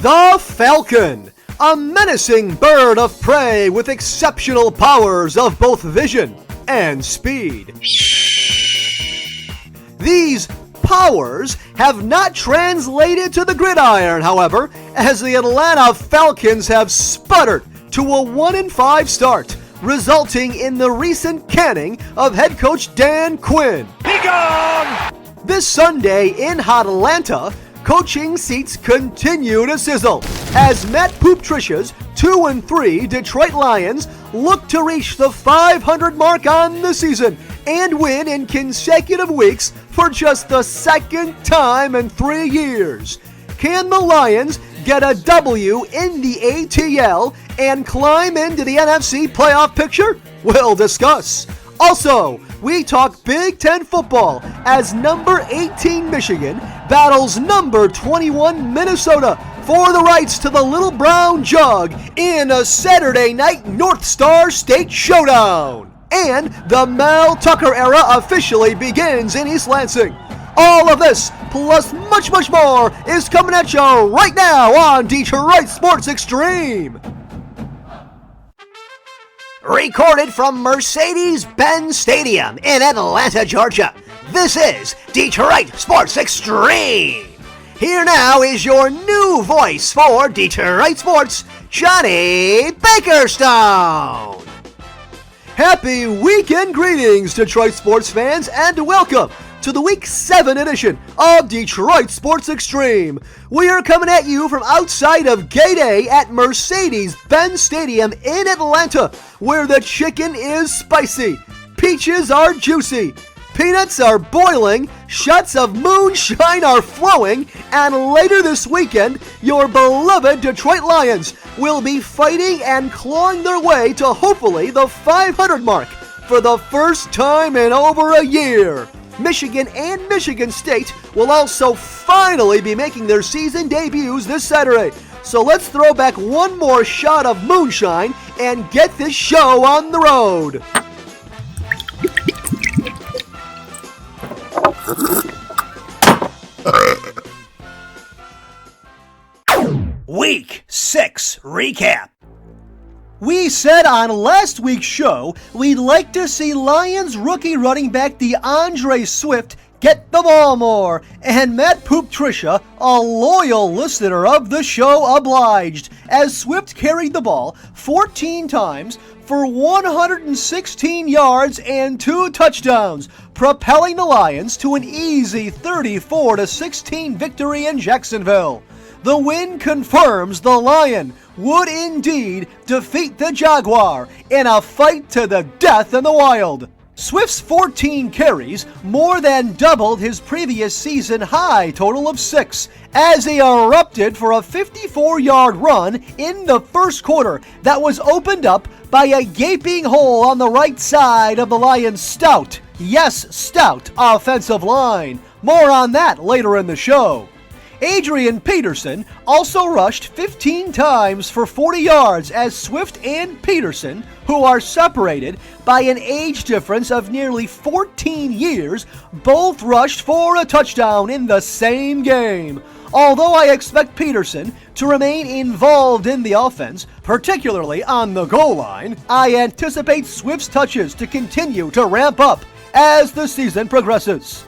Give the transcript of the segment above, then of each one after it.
The Falcon, a menacing bird of prey with exceptional powers of both vision and speed. These powers have not translated to the gridiron, however, as the Atlanta Falcons have sputtered to a 1-5 start, resulting in the recent canning of head coach Dan Quinn. Be gone! This Sunday in Hotlanta, coaching seats continue to sizzle as Matt Patricia's 2-3 Detroit Lions look to reach the 500 mark on the season and win in consecutive weeks for just the second time in 3 years. Can the Lions get a W in the ATL and climb into the NFC playoff picture? We'll discuss. Also, we talk Big Ten football as number 18 Michigan battles number 21 Minnesota for the rights to the Little Brown Jug in a Saturday night North Star State showdown. And the Mel Tucker era officially begins in East Lansing. All of this, plus much, much more, is coming at you right now on Detroit Sports Extreme. Recorded from Mercedes-Benz Stadium in Atlanta, Georgia, this is Detroit Sports Extreme. Here now is your new voice for Detroit Sports, Johnny Bakerstone. Happy weekend greetings, Detroit sports fans, and welcome to the Week 7 edition of Detroit Sports Extreme. We are coming at you from outside of Gay Day at Mercedes-Benz Stadium in Atlanta, where the chicken is spicy, peaches are juicy, peanuts are boiling, shots of moonshine are flowing, and later this weekend, your beloved Detroit Lions will be fighting and clawing their way to hopefully the 500 mark for the first time in over a year. Michigan and Michigan State will also finally be making their season debuts this Saturday. So let's throw back one more shot of moonshine and get this show on the road. Week 6 recap. We said on last week's show we'd like to see Lions rookie running back DeAndre Swift get the ball more, and Matt Patricia, a loyal listener of the show, obliged, as Swift carried the ball 14 times for 116 yards and 2 touchdowns, propelling the Lions to an easy 34-16 victory in Jacksonville. The win confirms the Lion would indeed defeat the Jaguar in a fight to the death in the wild. Swift's 14 carries more than doubled his previous season high total of 6 as he erupted for a 54-yard run in the first quarter that was opened up by a gaping hole on the right side of the Lions' stout offensive line. More on that later in the show. Adrian Peterson also rushed 15 times for 40 yards as Swift and Peterson, who are separated by an age difference of nearly 14 years, both rushed for a touchdown in the same game. Although I expect Peterson to remain involved in the offense, particularly on the goal line, I anticipate Swift's touches to continue to ramp up as the season progresses.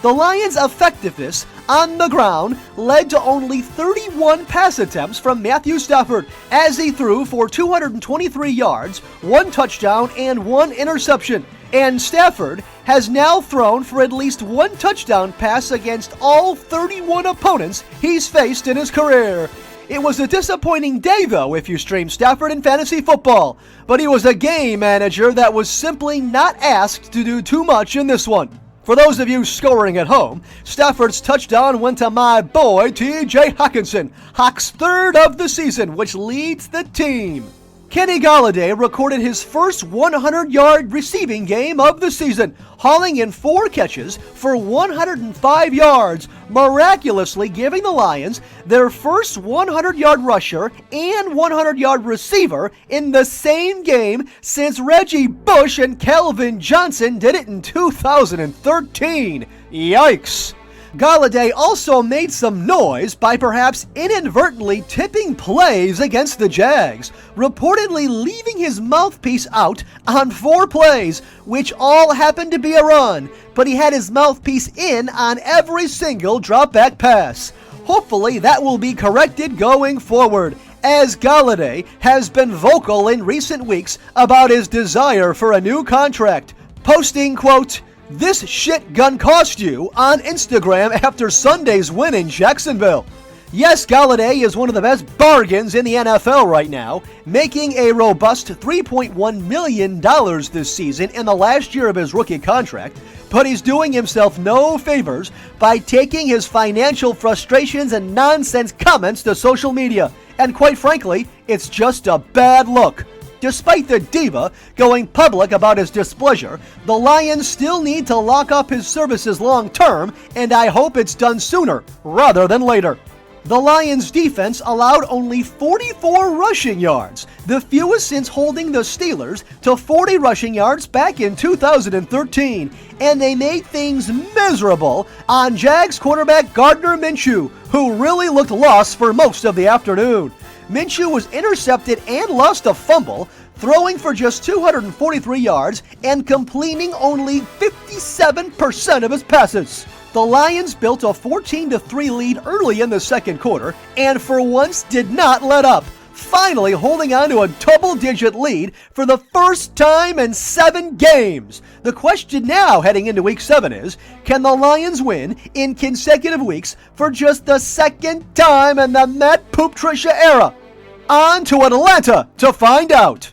The Lions' effectiveness on the ground led to only 31 pass attempts from Matthew Stafford as he threw for 223 yards, 1 touchdown, and 1 interception. And Stafford has now thrown for at least 1 touchdown pass against all 31 opponents he's faced in his career. It was a disappointing day, though, if you stream Stafford in fantasy football, but he was a game manager that was simply not asked to do too much in this one. For those of you scoring at home, Stafford's touchdown went to my boy T.J. Hockenson, Hawk's 3rd of the season, which leads the team. Kenny Golladay recorded his first 100-yard receiving game of the season, hauling in 4 catches for 105 yards, miraculously giving the Lions their first 100-yard rusher and 100-yard receiver in the same game since Reggie Bush and Calvin Johnson did it in 2013. Yikes! Galladay also made some noise by perhaps inadvertently tipping plays against the Jags, reportedly leaving his mouthpiece out on 4 plays, which all happened to be a run, but he had his mouthpiece in on every single drop-back pass. Hopefully that will be corrected going forward, as Galladay has been vocal in recent weeks about his desire for a new contract, posting, quote, "This shit gun cost you" on Instagram after Sunday's win in Jacksonville. Yes, Galladay is one of the best bargains in the NFL right now, making a robust $3.1 million this season in the last year of his rookie contract, but he's doing himself no favors by taking his financial frustrations and nonsense comments to social media, and quite frankly, it's just a bad look. Despite the diva going public about his displeasure, the Lions still need to lock up his services long term, and I hope it's done sooner rather than later. The Lions' defense allowed only 44 rushing yards, the fewest since holding the Steelers to 40 rushing yards back in 2013, and they made things miserable on Jags quarterback Gardner Minshew, who really looked lost for most of the afternoon. Minshew was intercepted and lost a fumble, throwing for just 243 yards and completing only 57% of his passes. The Lions built a 14-3 lead early in the second quarter and for once did not let up, finally holding on to a double-digit lead for the first time in 7 games. The question now heading into Week 7 is, can the Lions win in consecutive weeks for just the second time in the Matt Poop-Tricia era? On to Atlanta to find out.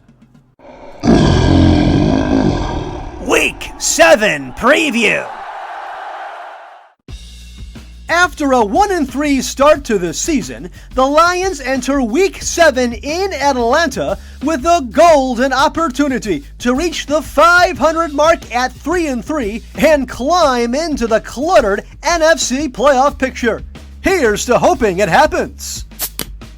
Week 7 Preview. After a 1-3 start to the season, the Lions enter Week 7 in Atlanta with a golden opportunity to reach the 500 mark at 3-3 and climb into the cluttered NFC playoff picture. Here's to hoping it happens.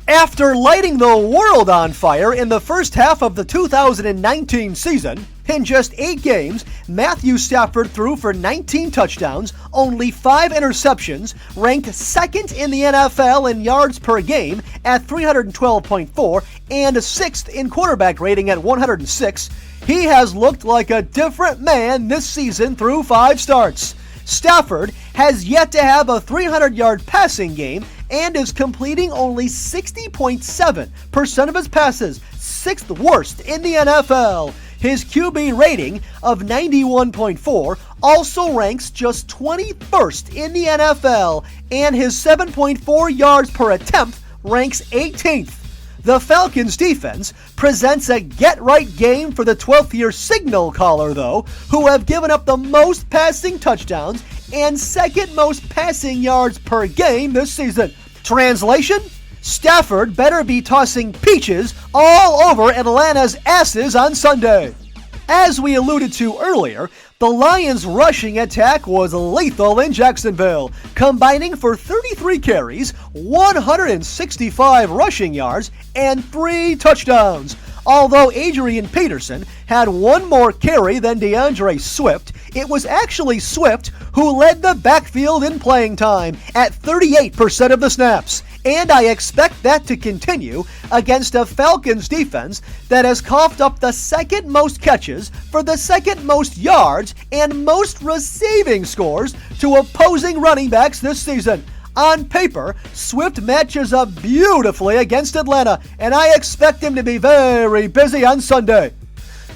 After lighting the world on fire in the first half of the 2019 season, in just 8 games, Matthew Stafford threw for 19 touchdowns, only 5 interceptions, ranked second in the NFL in yards per game at 312.4, and 6th in quarterback rating at 106. He has looked like a different man this season through 5 starts. Stafford has yet to have a 300-yard passing game and is completing only 60.7% of his passes, 6th worst in the NFL. His QB rating of 91.4 also ranks just 21st in the NFL, and his 7.4 yards per attempt ranks 18th. The Falcons' defense presents a get-right game for the 12th-year signal caller, though, who have given up the most passing touchdowns and second most passing yards per game this season. Translation? Stafford better be tossing peaches all over Atlanta's asses on Sunday. As we alluded to earlier, the Lions' rushing attack was lethal in Jacksonville, combining for 33 carries, 165 rushing yards, and 3 touchdowns. Although Adrian Peterson had 1 more carry than DeAndre Swift, it was actually Swift who led the backfield in playing time at 38% of the snaps. And I expect that to continue against a Falcons defense that has coughed up the second most catches for the second most yards and most receiving scores to opposing running backs this season. On paper, Swift matches up beautifully against Atlanta, and I expect him to be very busy on Sunday.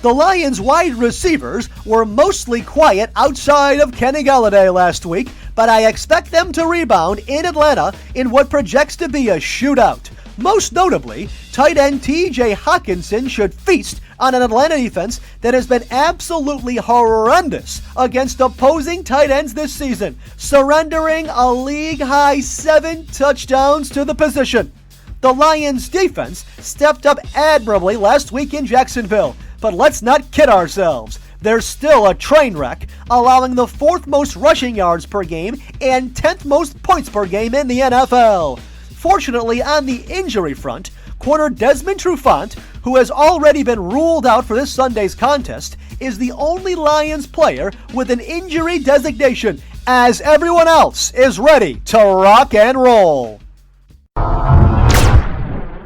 The Lions' wide receivers were mostly quiet outside of Kenny Galladay last week, but I expect them to rebound in Atlanta in what projects to be a shootout. Most notably, tight end TJ Hawkinson should feast on an Atlanta defense that has been absolutely horrendous against opposing tight ends this season, surrendering a league-high 7 touchdowns to the position. The Lions' defense stepped up admirably last week in Jacksonville, but let's not kid ourselves. They're still a train wreck, allowing the 4th most rushing yards per game and 10th most points per game in the NFL. Fortunately, on the injury front, corner Desmond Trufant, who has already been ruled out for this Sunday's contest, is the only Lions player with an injury designation, as everyone else is ready to rock and roll.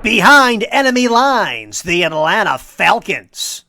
Behind enemy lines, the Atlanta Falcons.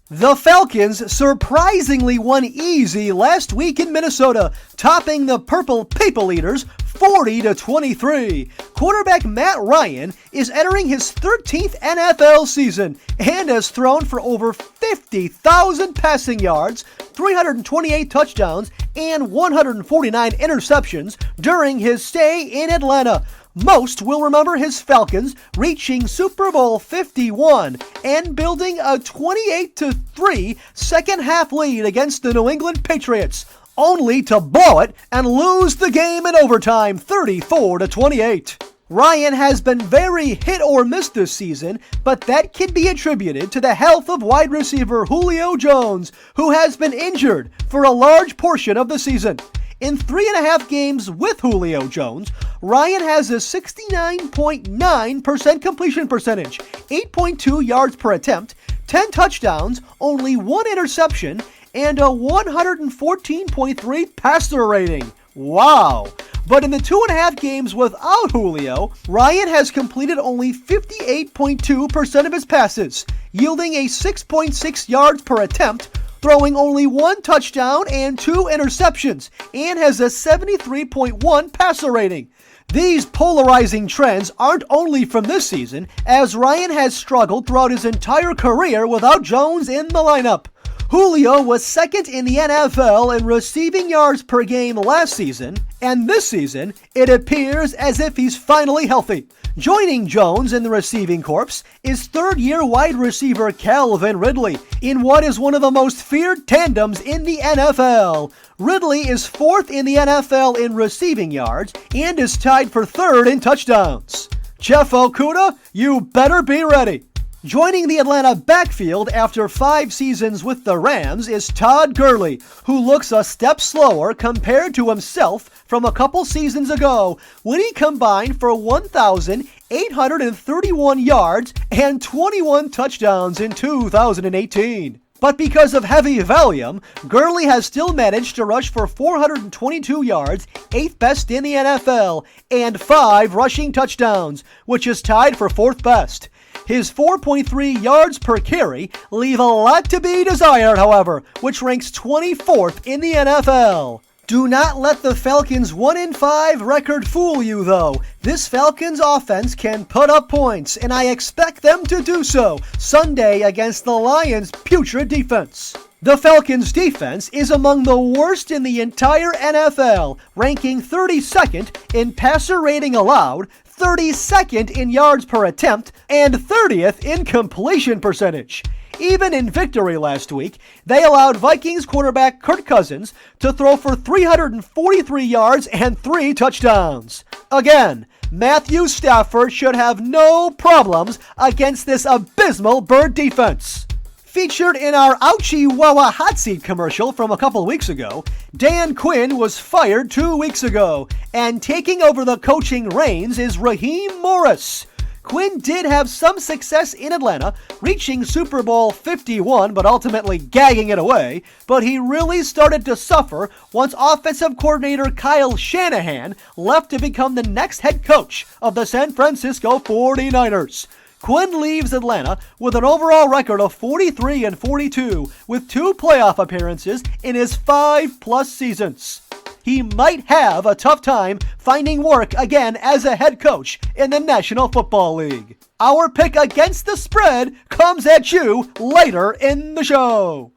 The Falcons surprisingly won easy last week in Minnesota, topping the Purple People Eaters 40-23. Quarterback Matt Ryan is entering his 13th NFL season and has thrown for over 50,000 passing yards, 328 touchdowns, and 149 interceptions during his stay in Atlanta. Most will remember his Falcons reaching Super Bowl 51 and building a 28-3 second-half lead against the New England Patriots, only to blow it and lose the game in overtime 34-28. Ryan has been very hit or miss this season, but that can be attributed to the health of wide receiver Julio Jones, who has been injured for a large portion of the season. In 3.5 games with Julio Jones, Ryan has a 69.9% completion percentage, 8.2 yards per attempt, 10 touchdowns, only 1 interception, and a 114.3 passer rating. Wow! But in the 2.5 games without Julio, Ryan has completed only 58.2% of his passes, yielding a 6.6 yards per attempt, throwing only 1 touchdown and 2 interceptions, and has a 73.1 passer rating. These polarizing trends aren't only from this season, as Ryan has struggled throughout his entire career without Jones in the lineup. Julio was second in the NFL in receiving yards per game last season, and this season, it appears as if he's finally healthy. Joining Jones in the receiving corps is third-year wide receiver Calvin Ridley in what is one of the most feared tandems in the NFL. Ridley is 4th in the NFL in receiving yards and is tied for 3rd in touchdowns. Jeff Okudah, you better be ready. Joining the Atlanta backfield after 5 seasons with the Rams is Todd Gurley, who looks a step slower compared to himself from a couple seasons ago when he combined for 1,831 yards and 21 touchdowns in 2018. But because of heavy volume, Gurley has still managed to rush for 422 yards, 8th best in the NFL, and 5 rushing touchdowns, which is tied for 4th best. His 4.3 yards per carry leave a lot to be desired, however, which ranks 24th in the NFL. Do not let the Falcons' 1-5 record fool you, though. This Falcons offense can put up points, and I expect them to do so Sunday against the Lions' putrid defense. The Falcons' defense is among the worst in the entire NFL, ranking 32nd in passer rating allowed, 32nd in yards per attempt, and 30th in completion percentage. Even in victory last week, they allowed Vikings quarterback Kirk Cousins to throw for 343 yards and 3 touchdowns. Again, Matthew Stafford should have no problems against this abysmal Bird defense. Featured in our Ouchie Wawa Hot Seat commercial from a couple weeks ago, Dan Quinn was fired 2 weeks ago, and taking over the coaching reins is Raheem Morris. Quinn did have some success in Atlanta, reaching Super Bowl 51 but ultimately gagging it away, but he really started to suffer once offensive coordinator Kyle Shanahan left to become the next head coach of the San Francisco 49ers. Quinn leaves Atlanta with an overall record of 43-42 with 2 playoff appearances in his 5+ seasons. He might have a tough time finding work again as a head coach in the National Football League. Our pick against the spread comes at you later in the show.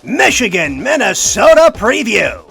Michigan-Minnesota preview.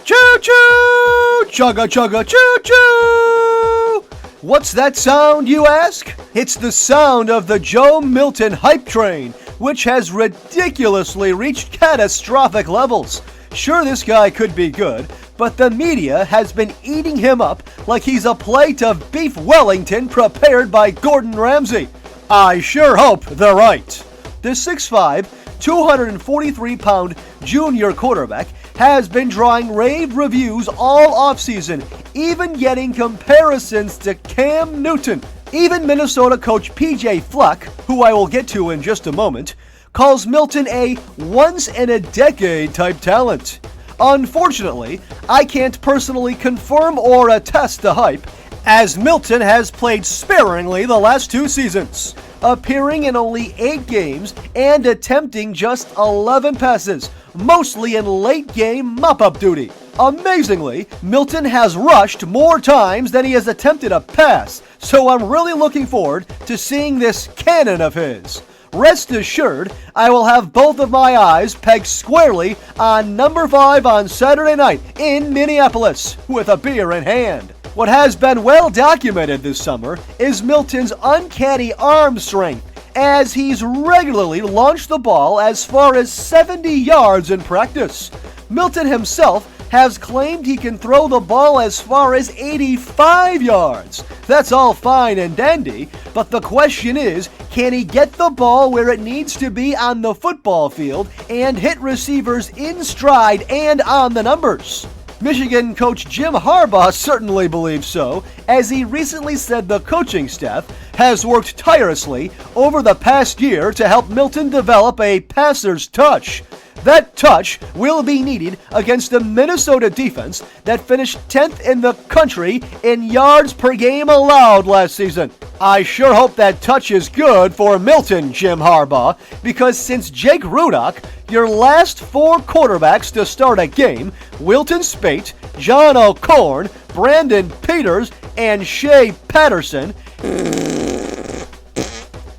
Choo-choo! Chugga-chugga choo-choo! What's that sound, you ask? It's the sound of the Joe Milton hype train, which has ridiculously reached catastrophic levels. Sure, this guy could be good, but the media has been eating him up like he's a plate of beef Wellington prepared by Gordon Ramsay. I sure hope they're right. The 6'5", 243-pound junior quarterback has been drawing rave reviews all offseason, even getting comparisons to Cam Newton. Even Minnesota coach PJ Fleck, who I will get to in just a moment, calls Milton a once-in-a-decade type talent. Unfortunately, I can't personally confirm or attest the hype, as Milton has played sparingly the last 2 seasons, appearing in only 8 games and attempting just 11 passes, mostly in late-game mop-up duty. Amazingly, Milton has rushed more times than he has attempted a pass, so I'm really looking forward to seeing this cannon of his. Rest assured, I will have both of my eyes pegged squarely on number 5 on Saturday night in Minneapolis with a beer in hand. What has been well documented this summer is Milton's uncanny arm strength, as he's regularly launched the ball as far as 70 yards in practice. Milton himself has claimed he can throw the ball as far as 85 yards. That's all fine and dandy, but the question is, can he get the ball where it needs to be on the football field and hit receivers in stride and on the numbers? Michigan coach Jim Harbaugh certainly believes so, as he recently said the coaching staff has worked tirelessly over the past year to help Milton develop a passer's touch. That touch will be needed against the Minnesota defense that finished 10th in the country in yards per game allowed last season. I sure hope that touch is good for Milton, Jim Harbaugh, because since Jake Rudock, your last 4 quarterbacks to start a game, Wilton Spate, John O'Corn, Brandon Peters, and Shea Patterson,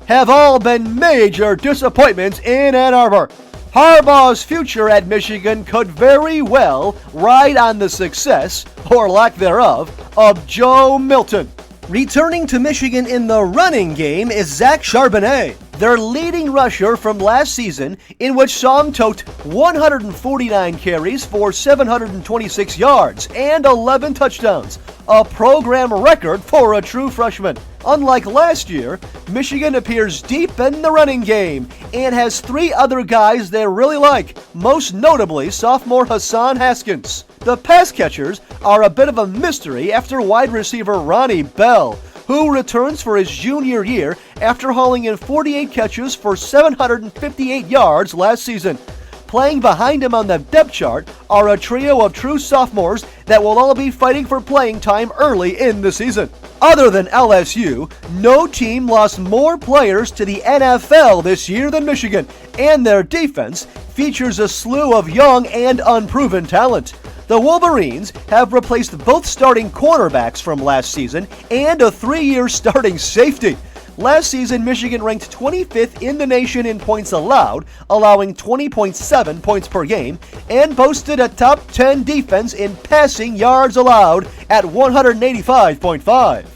have all been major disappointments in Ann Arbor. Harbaugh's future at Michigan could very well ride on the success, or lack thereof, of Joe Milton. Returning to Michigan in the running game is Zach Charbonnet, their leading rusher from last season, in which saw him tote 149 carries for 726 yards and 11 touchdowns, a program record for a true freshman. Unlike last year, Michigan appears deep in the running game and has 3 other guys they really like, most notably sophomore Hassan Haskins. The pass catchers are a bit of a mystery after wide receiver Ronnie Bell, who returns for his junior year after hauling in 48 catches for 758 yards last season. Playing behind him on the depth chart are a trio of true sophomores that will all be fighting for playing time early in the season. Other than LSU, no team lost more players to the NFL this year than Michigan, and their defense features a slew of young and unproven talent. The Wolverines have replaced both starting cornerbacks from last season and a 3-year starting safety. Last season, Michigan ranked 25th in the nation in points allowed, allowing 20.7 points per game, and boasted a top 10 defense in passing yards allowed at 185.5.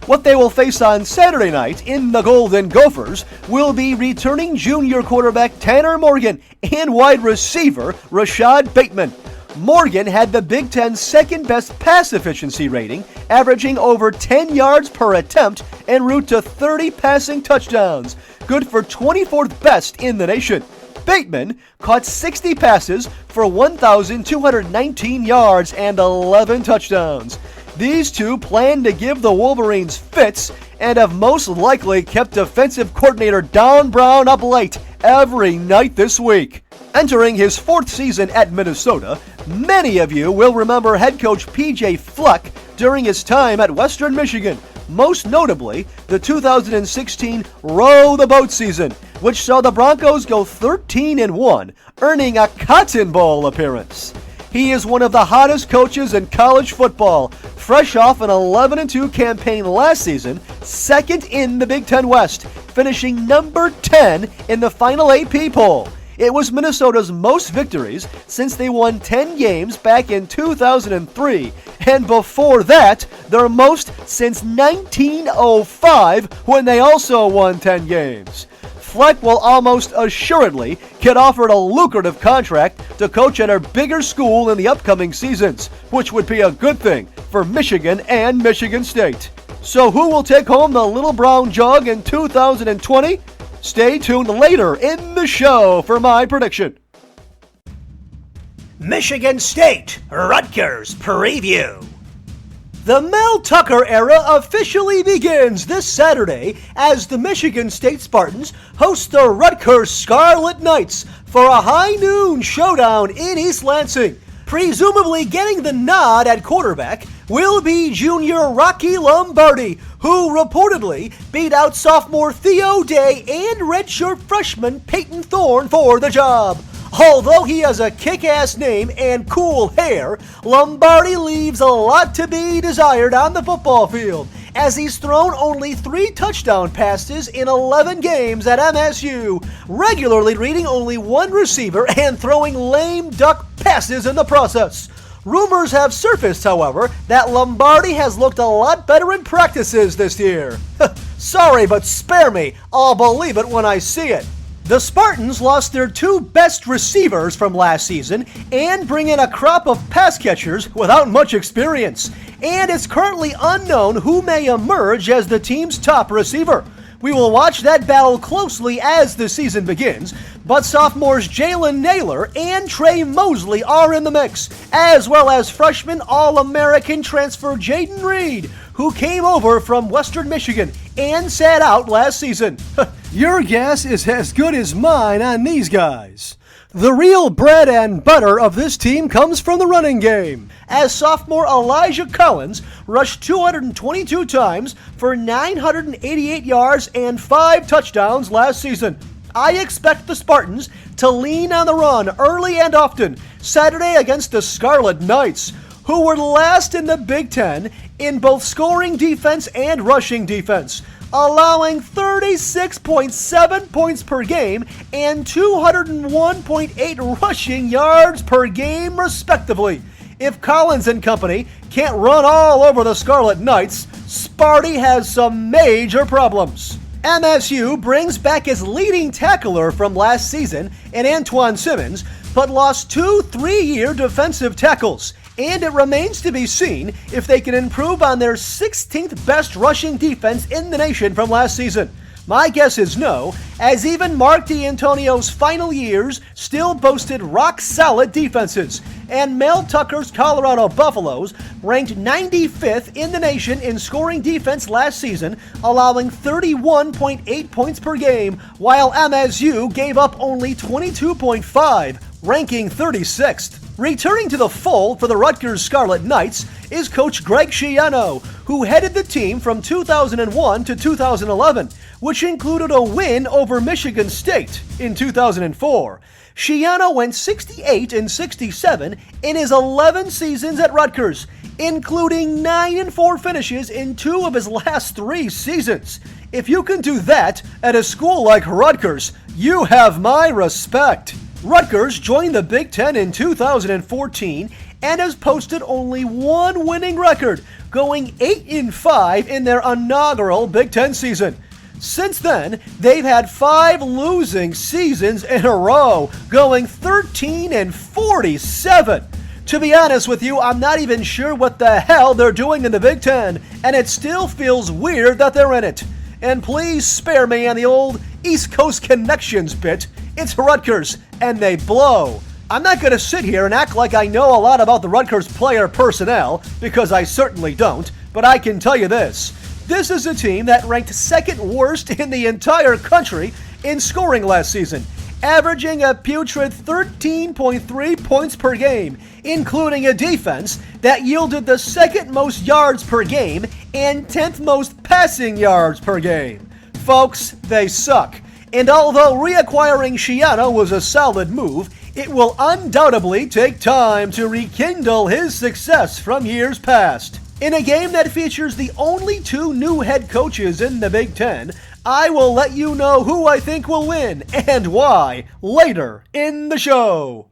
What they will face on Saturday night in the Golden Gophers will be returning junior quarterback Tanner Morgan and wide receiver Rashad Bateman. Morgan had the Big Ten's second-best pass efficiency rating, averaging over 10 yards per attempt en route to 30 passing touchdowns, good for 24th best in the nation. Bateman caught 60 passes for 1,219 yards and 11 touchdowns. These two plan to give the Wolverines fits and have most likely kept defensive coordinator Don Brown up late every night this week. Entering his 4th season at Minnesota, many of you will remember head coach P.J. Fleck during his time at Western Michigan, most notably the 2016 Row the Boat season, which saw the Broncos go 13-1, earning a Cotton Bowl appearance. He is one of the hottest coaches in college football, fresh off an 11-2 campaign last season, 2nd in the Big Ten West, finishing number 10 in the final AP poll. It was Minnesota's most victories since they won 10 games back in 2003, and before that, their most since 1905 when they also won 10 games. Fleck will almost assuredly get offered a lucrative contract to coach at a bigger school in the upcoming seasons, which would be a good thing for Michigan and Michigan State. So who will take home the Little Brown Jug in 2020? Stay tuned later in the show for my prediction. Michigan State Rutgers Preview. The Mel Tucker era officially begins this Saturday as the Michigan State Spartans host the Rutgers Scarlet Knights for a high noon showdown in East Lansing. Presumably getting the nod at quarterback will be junior Rocky Lombardi, who reportedly beat out sophomore Theo Day and redshirt freshman Peyton Thorne for the job. Although he has a kick-ass name and cool hair, Lombardi leaves a lot to be desired on the football field, as he's thrown only 3 touchdown passes in 11 games at MSU, regularly reading only 1 receiver and throwing lame duck passes in the process. Rumors have surfaced, however, that Lombardi has looked a lot better in practices this year. Sorry, but spare me. I'll believe it when I see it. The Spartans lost their 2 best receivers from last season and bring in a crop of pass catchers without much experience. And it's currently unknown who may emerge as the team's top receiver. We will watch that battle closely as the season begins, but sophomores Jalen Naylor and Trey Mosley are in the mix, as well as freshman All-American transfer Jaden Reed, who came over from Western Michigan and sat out last season. Your guess is as good as mine on these guys. The real bread and butter of this team comes from the running game, as sophomore Elijah Collins rushed 222 times for 988 yards and 5 touchdowns last season. I expect the Spartans to lean on the run early and often Saturday against the Scarlet Knights, who were last in the Big Ten in both scoring defense and rushing defense, allowing 36.7 points per game and 201.8 rushing yards per game, respectively. If Collins and company can't run all over the Scarlet Knights, Sparty has some major problems. MSU brings back its leading tackler from last season in Antoine Simmons, but lost 2 3-year defensive tackles, and it remains to be seen if they can improve on their 16th best rushing defense in the nation from last season. My guess is no, as even Mark D'Antonio's final years still boasted rock-solid defenses, and Mel Tucker's Colorado Buffaloes ranked 95th in the nation in scoring defense last season, allowing 31.8 points per game, while MSU gave up only 22.5, ranking 36th. Returning to the fold for the Rutgers Scarlet Knights is coach Greg Schiano, who headed the team from 2001 to 2011, which included a win over Michigan State in 2004. Schiano went 68-67 in his 11 seasons at Rutgers, including 9-4 finishes in 2 of his last 3 seasons. If you can do that at a school like Rutgers, you have my respect. Rutgers joined the Big Ten in 2014 and has posted only 1 winning record, going 8-5 in their inaugural Big Ten season. Since then, they've had 5 losing seasons in a row, going 13-47. To be honest with you, I'm not even sure what the hell they're doing in the Big Ten, and it still feels weird that they're in it. And please spare me on the old East Coast Connections bit. It's Rutgers, and they blow. I'm not going to sit here and act like I know a lot about the Rutgers player personnel, because I certainly don't, but I can tell you this. This is a team that ranked 2nd worst in the entire country in scoring last season, averaging a putrid 13.3 points per game, including a defense that yielded the 2nd most yards per game and 10th most passing yards per game. Folks, they suck. And although reacquiring Schiano was a solid move, it will undoubtedly take time to rekindle his success from years past. In a game that features the only 2 new head coaches in the Big Ten, I will let you know who I think will win and why later in the show.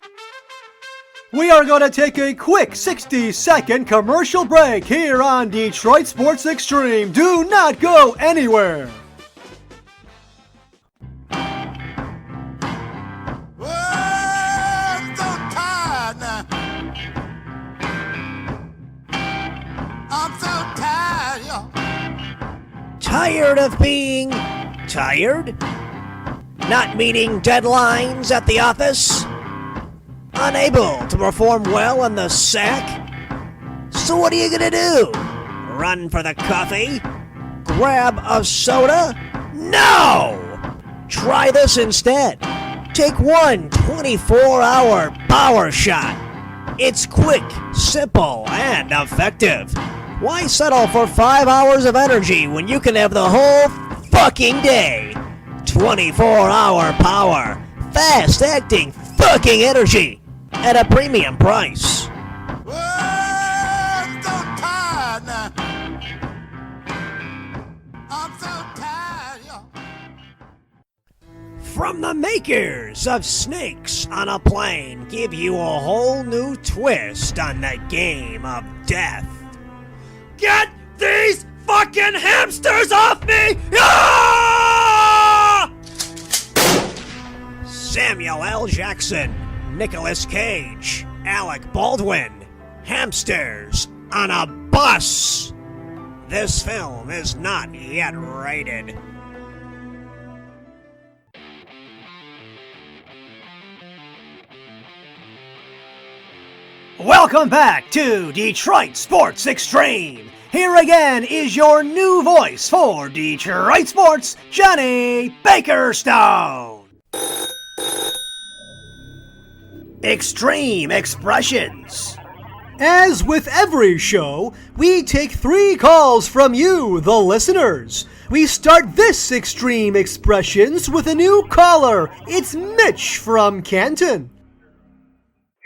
We are going to take a quick 60-second commercial break here on Detroit Sports Extreme. Do not go anywhere. Tired of being tired? Not meeting deadlines at the office? Unable to perform well in the sack? So what are you gonna do? Run for the coffee? Grab a soda? No! Try this instead. Take one 24-hour power shot. It's quick, simple, and effective. Why settle for 5 hours of energy when you can have the whole fucking day? 24-hour power, fast-acting fucking energy at a premium price. I'm so tired now. I'm so tired, y'all. From the makers of Snakes on a Plane, give you a whole new twist on the game of death. Get these fucking hamsters off me! Ah! Samuel L. Jackson, Nicolas Cage, Alec Baldwin, hamsters on a bus. This film is not yet rated. Welcome back to Detroit Sports Extreme. Here again is your new voice for Detroit Sports, Johnny Bakerstone. Extreme Expressions. As with every show, we take 3 calls from you, the listeners. We start this Extreme Expressions with a new caller. It's Mitch from Canton.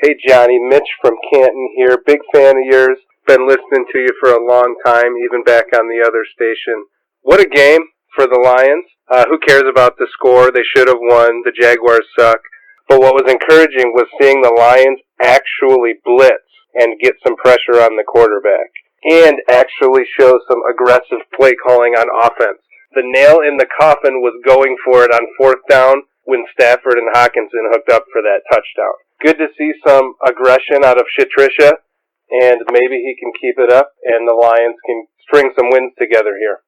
Hey Johnny, Mitch from Canton here. Big fan of yours. Been listening to you for a long time, even back on the other station. What a game for the Lions. Who cares about the score? They should have won. The Jaguars suck. But what was encouraging was seeing the Lions actually blitz and get some pressure on the quarterback. And actually show some aggressive play calling on offense. The nail in the coffin was going for it on 4th down when Stafford and Hawkinson hooked up for that touchdown. Good to see some aggression out of Shitrisha, and maybe he can keep it up, and the Lions can string some wins together here.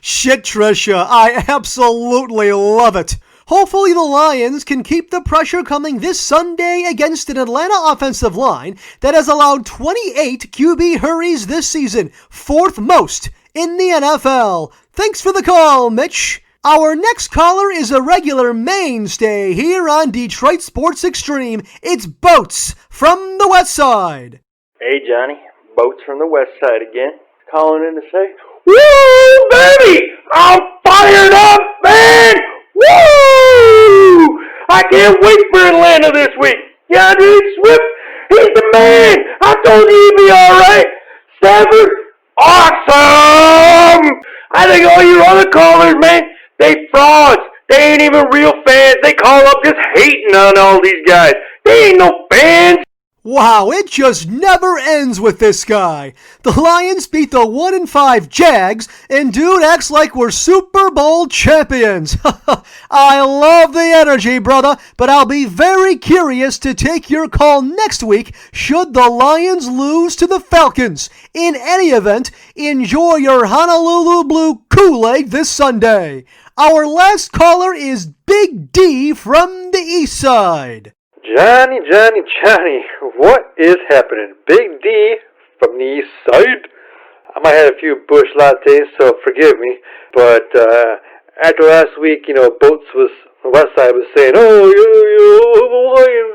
Shitrisha, I absolutely love it. Hopefully the Lions can keep the pressure coming this Sunday against an Atlanta offensive line that has allowed 28 QB hurries this season, 4th most in the NFL. Thanks for the call, Mitch. Our next caller is a regular mainstay here on Detroit Sports Extreme. It's Boats from the West Side. Hey, Johnny. Boats from the West Side again. Calling in to say, woo, baby! I'm fired up, man! Woo! I can't wait for Atlanta this week. DeAndre Swift, he's the man! I told you he'd be alright. Stafford, awesome! I think all your other callers, man, they frauds. They ain't even real fans. They call up just hating on all these guys. They ain't no fans. Wow, it just never ends with this guy. The Lions beat the 1-5 Jags, and dude acts like we're Super Bowl champions. I love the energy, brother, but I'll be very curious to take your call next week should the Lions lose to the Falcons. In any event, enjoy your Honolulu Blue Kool-Aid this Sunday. Our last caller is Big D from the East Side. Johnny, what is happening? Big D from the East Side. I might have a few Bush lattes, so forgive me. But after last week, Boats was the West Side was saying, "Oh, the Lions,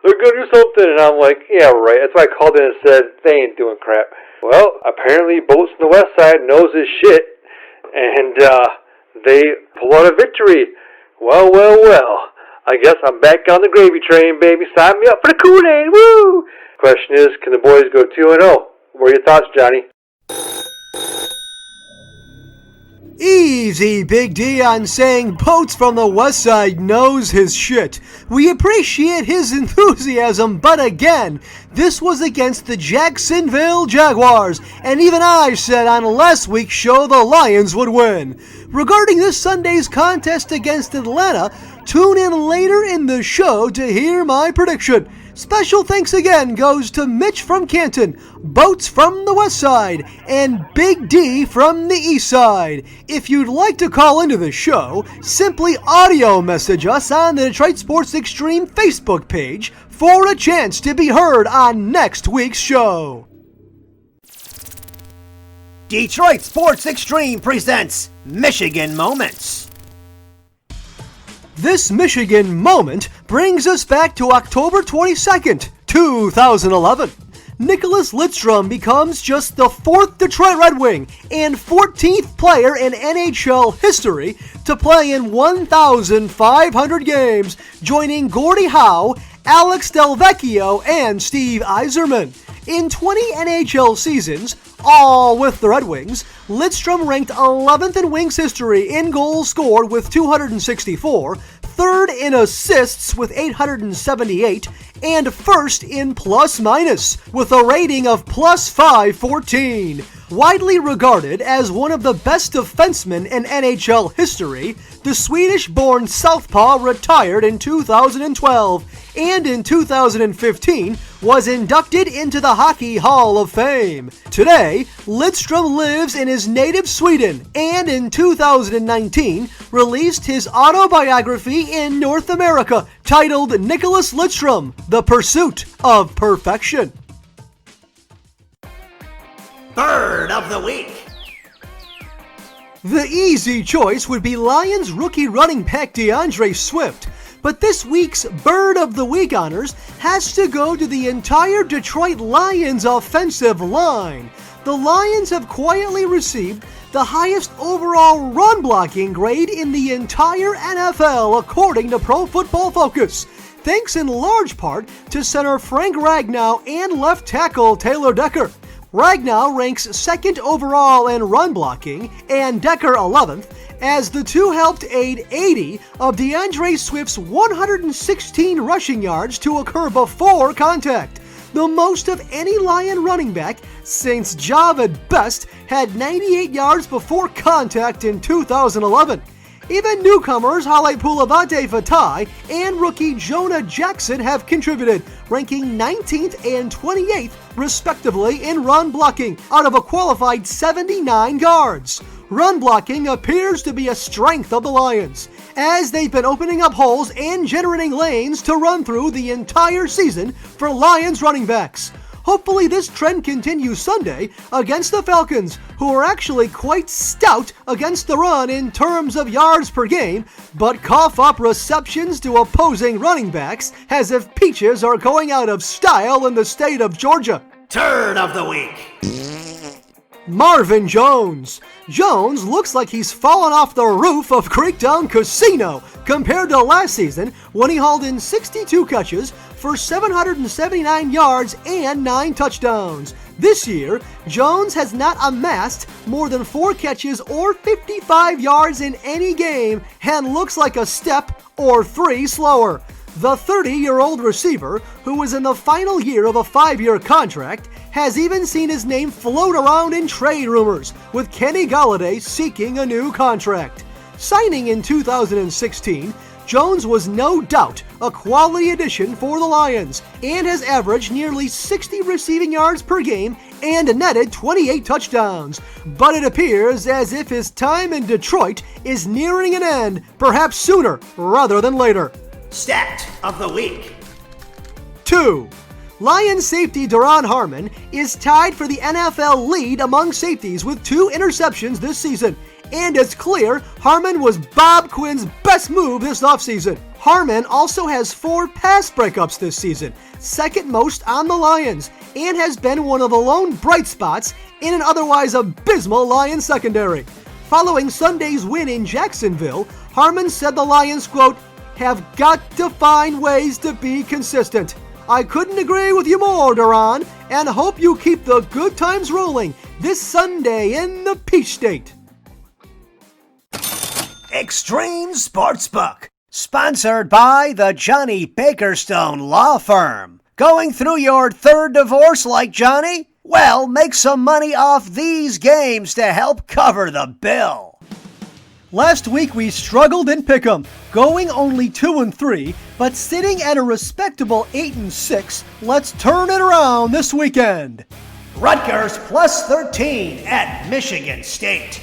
they're gonna do something," and I'm like, "Yeah, right." That's why I called in and said they ain't doing crap. Well, apparently Boats from the West Side knows his shit, and they pull out a victory. Well. I guess I'm back on the gravy train, baby. Sign me up for the Kool-Aid. Woo! Question is, can the boys go 2-0? What are your thoughts, Johnny? Easy, Big D, on saying Boats from the West Side knows his shit. We appreciate his enthusiasm, but again, this was against the Jacksonville Jaguars, and even I said on last week's show the Lions would win. Regarding this Sunday's contest against Atlanta, tune in later in the show to hear my prediction. Special thanks again goes to Mitch from Canton, Boats from the West Side, and Big D from the East Side. If you'd like to call into the show, simply audio message us on the Detroit Sports Extreme Facebook page for a chance to be heard on next week's show. Detroit Sports Extreme presents Michigan Moments. This Michigan moment brings us back to October 22nd, 2011. Nicklas Lidström becomes just the 4th Detroit Red Wing and 14th player in NHL history to play in 1,500 games, joining Gordie Howe, Alex Delvecchio, and Steve Yzerman. In 20 NHL seasons, all with the Red Wings, Lidström ranked 11th in Wings history in goals scored with 264, 3rd in assists with 878, and 1st in plus-minus with a rating of plus 514. Widely regarded as one of the best defensemen in NHL history, the Swedish-born southpaw retired in 2012 and in 2015 was inducted into the Hockey Hall of Fame. Today, Lidström lives in his native Sweden and in 2019 released his autobiography in North America titled Nicklas Lidström, The Pursuit of Perfection. Bird of the Week. The easy choice would be Lions rookie running back DeAndre Swift, but this week's Bird of the Week honors has to go to the entire Detroit Lions offensive line. The Lions have quietly received the highest overall run blocking grade in the entire NFL according to Pro Football Focus, thanks in large part to center Frank Ragnow and left tackle Taylor Decker. Ragnow ranks 2nd overall in run blocking and Decker 11th, as the two helped aid 80 of DeAndre Swift's 116 rushing yards to occur before contact, the most of any Lion running back since Javid Best had 98 yards before contact in 2011. Even newcomers Haile Pulavante Fatai and rookie Jonah Jackson have contributed, ranking 19th and 28th respectively in run blocking out of a qualified 79 guards. Run blocking appears to be a strength of the Lions, as they've been opening up holes and generating lanes to run through the entire season for Lions running backs. Hopefully this trend continues Sunday against the Falcons, who are actually quite stout against the run in terms of yards per game, but cough up receptions to opposing running backs as if peaches are going out of style in the state of Georgia. Turd of the Week. Marvin Jones. Jones looks like he's fallen off the roof of Creektown Casino compared to last season when he hauled in 62 catches for 779 yards and 9 touchdowns. This year, Jones has not amassed more than 4 catches or 55 yards in any game and looks like a step or 3 slower. The 30-year-old receiver, who is in the final year of a 5-year contract, has even seen his name float around in trade rumors, with Kenny Golladay seeking a new contract. Signing in 2016, Jones was no doubt a quality addition for the Lions and has averaged nearly 60 receiving yards per game and netted 28 touchdowns. But it appears as if his time in Detroit is nearing an end, perhaps sooner rather than later. Stat of the Week. 2. Lions safety Duron Harmon is tied for the NFL lead among safeties with 2 interceptions this season, and it's clear Harmon was Bob Quinn's best move this offseason. Harmon also has 4 pass breakups this season, second most on the Lions, and has been one of the lone bright spots in an otherwise abysmal Lions secondary. Following Sunday's win in Jacksonville, Harmon said the Lions, quote, have got to find ways to be consistent. I couldn't agree with you more, Duron, and hope you keep the good times rolling this Sunday in the Peach State. Extreme Sportsbook, sponsored by the Johnny Bakerstone Law Firm. Going through your 3rd divorce like Johnny? Well, make some money off these games to help cover the bill. Last week we struggled in Pick'em, going only 2-3, but sitting at a respectable 8-6. Let's turn it around this weekend. Rutgers plus 13 at Michigan State.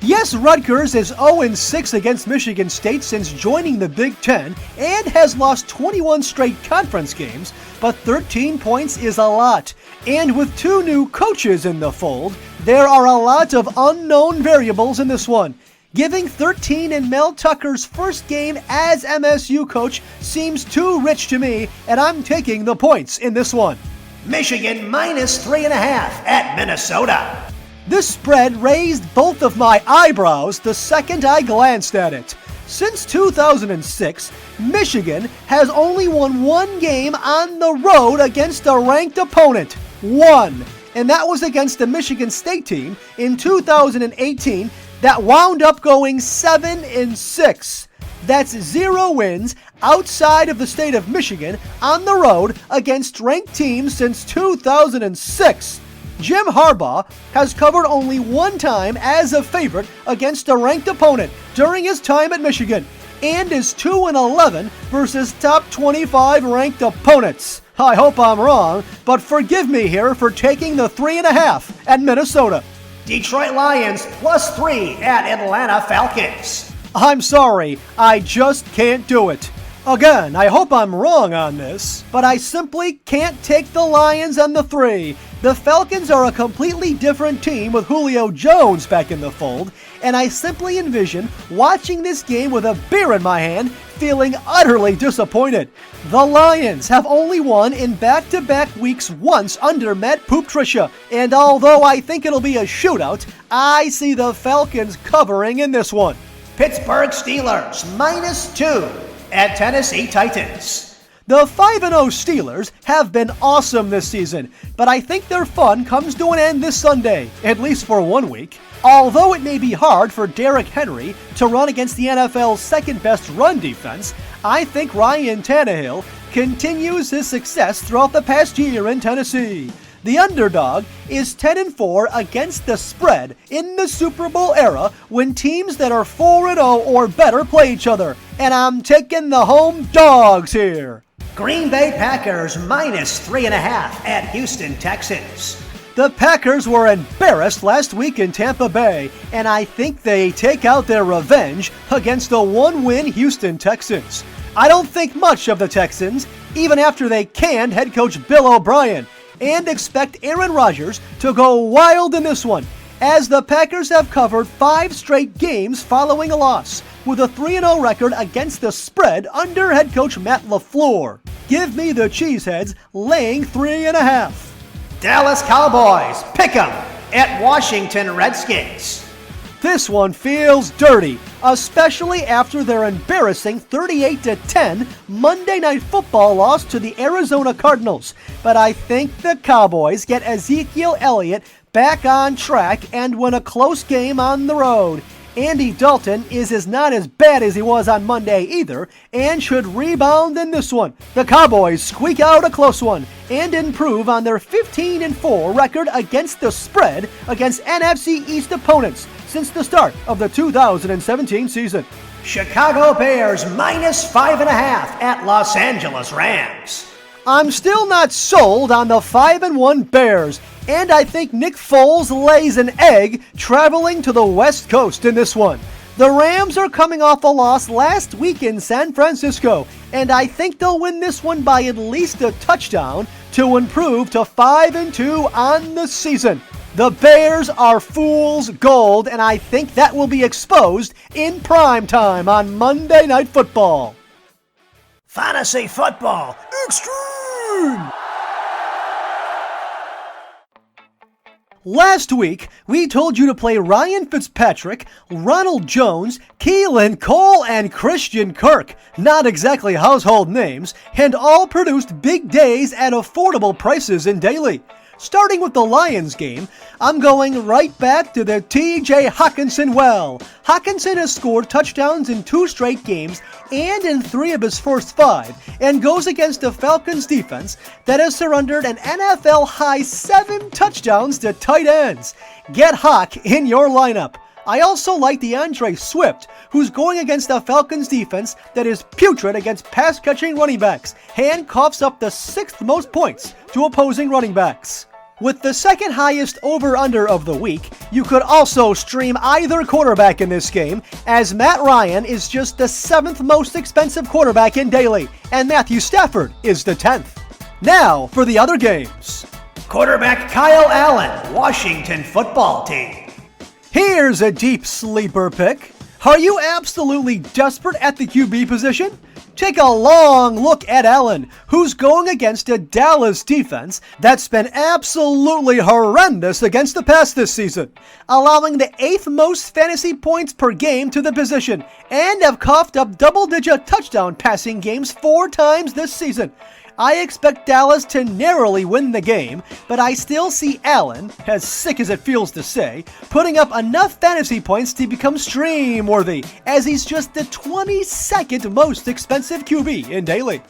Yes, Rutgers is 0-6 against Michigan State since joining the Big Ten and has lost 21 straight conference games, but 13 points is a lot. And with 2 new coaches in the fold, there are a lot of unknown variables in this one. Giving 13 in Mel Tucker's first game as MSU coach seems too rich to me, and I'm taking the points in this one. Michigan minus 3.5 at Minnesota. This spread raised both of my eyebrows the second I glanced at it. Since 2006, Michigan has only won one game on the road against a ranked opponent. One. And that was against the Michigan State team in 2018 that wound up going 7-6. That's 0 wins outside of the state of Michigan on the road against ranked teams since 2006. Jim Harbaugh has covered only one time as a favorite against a ranked opponent during his time at Michigan, and is 2-11 versus top 25 ranked opponents. I hope I'm wrong, but forgive me here for taking the 3.5 at Minnesota. Detroit Lions plus 3 at Atlanta Falcons. I'm sorry, I just can't do it. Again, I hope I'm wrong on this, but I simply can't take the Lions and the 3. The Falcons are a completely different team with Julio Jones back in the fold, and I simply envision watching this game with a beer in my hand, feeling utterly disappointed. The Lions have only won in back-to-back weeks once under Matt Patricia, and although I think it'll be a shootout, I see the Falcons covering in this one. Pittsburgh Steelers minus 2 at Tennessee Titans. The 5-0 Steelers have been awesome this season, but I think their fun comes to an end this Sunday, at least for 1 week. Although it may be hard for Derrick Henry to run against the NFL's second-best run defense, I think Ryan Tannehill continues his success throughout the past year in Tennessee. The underdog is 10-4 against the spread in the Super Bowl era when teams that are 4-0 or better play each other, and I'm taking the home dogs here. Green Bay Packers minus 3.5 at Houston Texans. The Packers were embarrassed last week in Tampa Bay, and I think they take out their revenge against the one-win Houston Texans. I don't think much of the Texans, even after they canned head coach Bill O'Brien, and expect Aaron Rodgers to go wild in this one, as the Packers have covered 5 straight games following a loss, with a 3-0 record against the spread under head coach Matt LaFleur. Give me the Cheeseheads laying 3.5. Dallas Cowboys pick 'em at Washington Redskins. This one feels dirty, especially after their embarrassing 38-10 Monday Night Football loss to the Arizona Cardinals. But I think the Cowboys get Ezekiel Elliott back on track and win a close game on the road. Andy Dalton is not as bad as he was on Monday either, and should rebound in this one. The Cowboys squeak out a close one and improve on their 15-4 record against the spread against NFC East opponents since the start of the 2017 season. Chicago Bears minus 5.5 at Los Angeles Rams. I'm still not sold on the 5-1 Bears, and I think Nick Foles lays an egg traveling to the West Coast in this one. The Rams are coming off a loss last week in San Francisco, and I think they'll win this one by at least a touchdown to improve to 5-2 on the season. The Bears are fool's gold, and I think that will be exposed in prime time on Monday Night Football. Fantasy Football Extreme! Last week, we told you to play Ryan Fitzpatrick, Ronald Jones, Keelan Cole, and Christian Kirk. Not exactly household names, and all produced big days at affordable prices in daily. Starting with the Lions game, I'm going right back to the TJ Hawkinson well. Hawkinson has scored touchdowns in 2 straight games and in 3 of his first 5, and goes against a Falcons defense that has surrendered an NFL-high 7 touchdowns to tight ends. Get Hawk in your lineup. I also like DeAndre Swift, who's going against a Falcons defense that is putrid against pass-catching running backs, and coughs up the 6th most points to opposing running backs. With the second highest over-under of the week, you could also stream either quarterback in this game, as Matt Ryan is just the 7th most expensive quarterback in daily, and Matthew Stafford is the 10th. Now for the other games. Quarterback Kyle Allen, Washington Football Team. Here's a deep sleeper pick. Are you absolutely desperate at the QB position? Take a long look at Allen, who's going against a Dallas defense that's been absolutely horrendous against the pass this season, allowing the 8th most fantasy points per game to the position, and have coughed up double-digit touchdown passing games 4 times this season. I expect Dallas to narrowly win the game, but I still see Allen, as sick as it feels to say, putting up enough fantasy points to become stream-worthy, as he's just the 22nd most expensive QB in daily.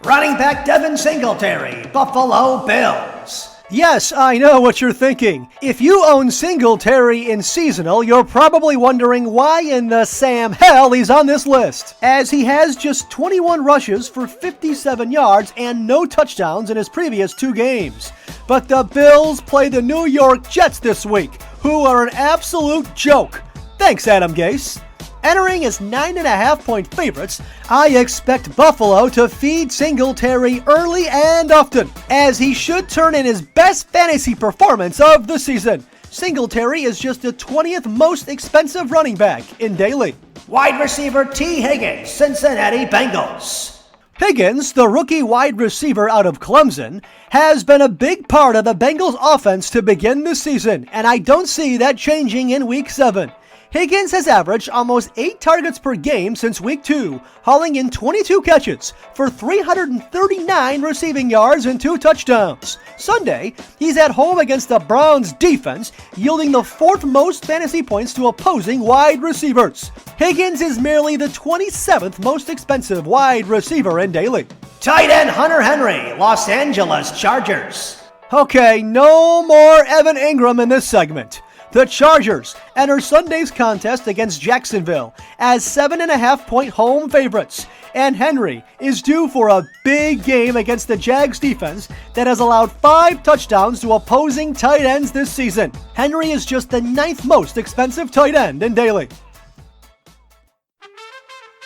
Running back Devin Singletary, Buffalo Bills. Yes, I know what you're thinking. If you own Singletary in seasonal, you're probably wondering why in the Sam hell he's on this list, as he has just 21 rushes for 57 yards and no touchdowns in his previous 2 games. But the Bills play the New York Jets this week, who are an absolute joke. Thanks, Adam Gase. Entering as 9.5-point favorites, I expect Buffalo to feed Singletary early and often, as he should turn in his best fantasy performance of the season. Singletary is just the 20th most expensive running back in daily. Wide receiver T. Higgins, Cincinnati Bengals. Higgins, the rookie wide receiver out of Clemson, has been a big part of the Bengals offense to begin the season, and I don't see that changing in Week 7. Higgins has averaged almost 8 targets per game since Week 2, hauling in 22 catches for 339 receiving yards and 2 touchdowns. Sunday, he's at home against the Browns defense, yielding the 4th most fantasy points to opposing wide receivers. Higgins is merely the 27th most expensive wide receiver in daily. Tight end Hunter Henry, Los Angeles Chargers. Okay, no more Evan Ingram in this segment. The Chargers enter Sunday's contest against Jacksonville as 7.5-point home favorites, and Henry is due for a big game against the Jags defense that has allowed 5 touchdowns to opposing tight ends this season. Henry is just the 9th most expensive tight end in daily.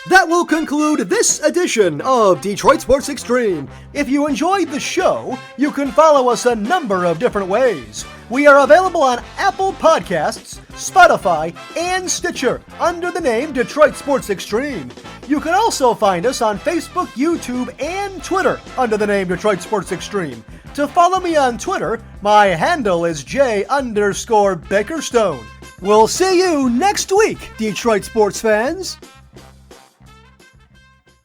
That will conclude this edition of Detroit Sports Extreme. If you enjoyed the show, you can follow us a number of different ways. We are available on Apple Podcasts, Spotify, and Stitcher under the name Detroit Sports Extreme. You can also find us on Facebook, YouTube, and Twitter under the name Detroit Sports Extreme. To follow me on Twitter, my handle is J_Bakerstone. We'll see you next week, Detroit sports fans.